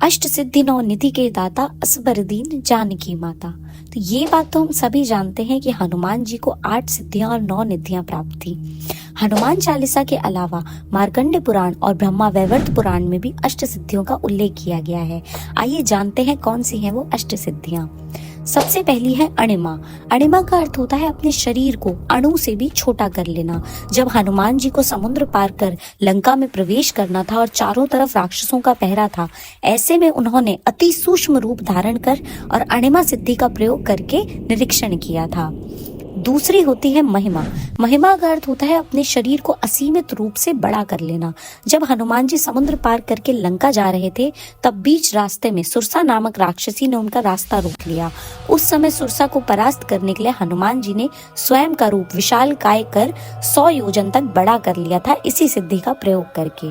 अष्ट सिद्धि नौ निधि के दाता असबरदीन जानकी माता। तो ये बात तो हम सभी जानते हैं कि हनुमान जी को 8 सिद्धियां और 9 निधियां प्राप्त थी। हनुमान चालीसा के अलावा मार्कंडे पुराण और ब्रह्मा वैवर्त पुराण में भी अष्ट सिद्धियों का उल्लेख किया गया है। आइए जानते हैं कौन सी हैं वो अष्ट सिद्धियां। सबसे पहली है अणिमा। अणिमा का अर्थ होता है अपने शरीर को अणु से भी छोटा कर लेना। जब हनुमान जी को समुद्र पार कर लंका में प्रवेश करना था और चारों तरफ राक्षसों का पहरा था, ऐसे में उन्होंने अति सूक्ष्म रूप धारण कर और अणिमा सिद्धि का प्रयोग करके निरीक्षण किया था। दूसरी होती है महिमा। महिमा का अर्थ होता है अपने शरीर को असीमित रूप से बड़ा कर लेना। जब हनुमान जी समुद्र पार करके लंका जा रहे थे, तब बीच रास्ते में सुरसा नामक राक्षसी ने उनका रास्ता रोक लिया। उस समय सुरसा को परास्त करने के लिए हनुमान जी ने स्वयं का रूप विशाल काय कर 100 योजन तक बड़ा कर लिया था, इसी सिद्धि का प्रयोग करके।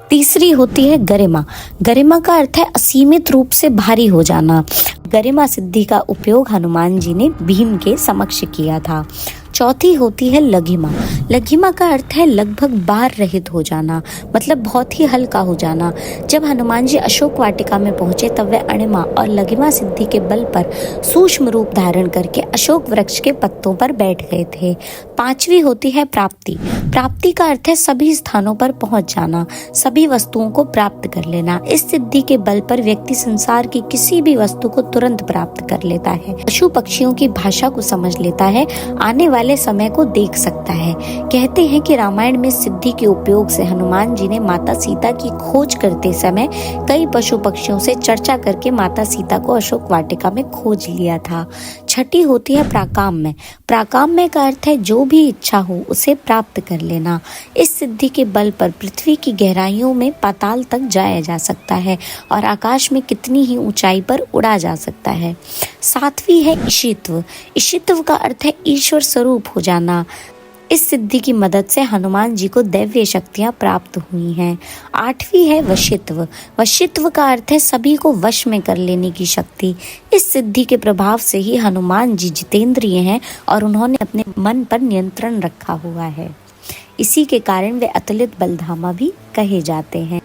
तीसरी होती है गरिमा। गरिमा का अर्थ है असीमित रूप से भारी हो जाना। गरिमा सिद्धि का उपयोग हनुमान जी ने भीम के समक्ष किया था। चौथी होती है लघिमा। लघिमा का अर्थ है लगभग भार रहित हो जाना, मतलब बहुत ही हल्का हो जाना। जब हनुमान जी अशोक वाटिका में पहुंचे, तब वे अणिमा और लघिमा सिद्धि के बल पर सूक्ष्म रूप धारण करके अशोक वृक्ष के पत्तों पर बैठ गए थे। पांचवी होती है प्राप्ति। प्राप्ति का अर्थ है सभी स्थानों पर पहुंच जाना, सभी वस्तुओं को प्राप्त कर लेना। इस सिद्धि के बल पर व्यक्ति संसार की किसी भी वस्तु को तुरंत प्राप्त कर लेता है, पशु पक्षियों की भाषा को समझ लेता है, आने वाले समय को देख सकता है। कहते हैं कि रामायण में सिद्धि के उपयोग से हनुमान जी ने माता सीता की खोज करते समय कई पशु पक्षियों से चर्चा करके माता सीता को अशोक वाटिका में खोज लिया था। छठी होती है प्राकाम्य। प्राकाम्य का अर्थ है जो भी इच्छा हो उसे प्राप्त कर लेना। इस सिद्धि के बल पर पृथ्वी की गहराइयों में पाताल तक जाया जा सकता है और आकाश में कितनी ही ऊंचाई पर उड़ा जा सकता है। सातवीं है ईशित्व। ईशित्व का अर्थ है ईश्वर स्वरूप हो जाना। इस सिद्धि की मदद से हनुमान जी को दैवीय शक्तियां प्राप्त हुई हैं। आठवीं है वशित्व। वशित्व का अर्थ है सभी को वश में कर लेने की शक्ति। इस सिद्धि के प्रभाव से ही हनुमान जी जितेंद्रिय हैं और उन्होंने अपने मन पर नियंत्रण रखा हुआ है। इसी के कारण वे अतुलित बलधामा भी कहे जाते हैं।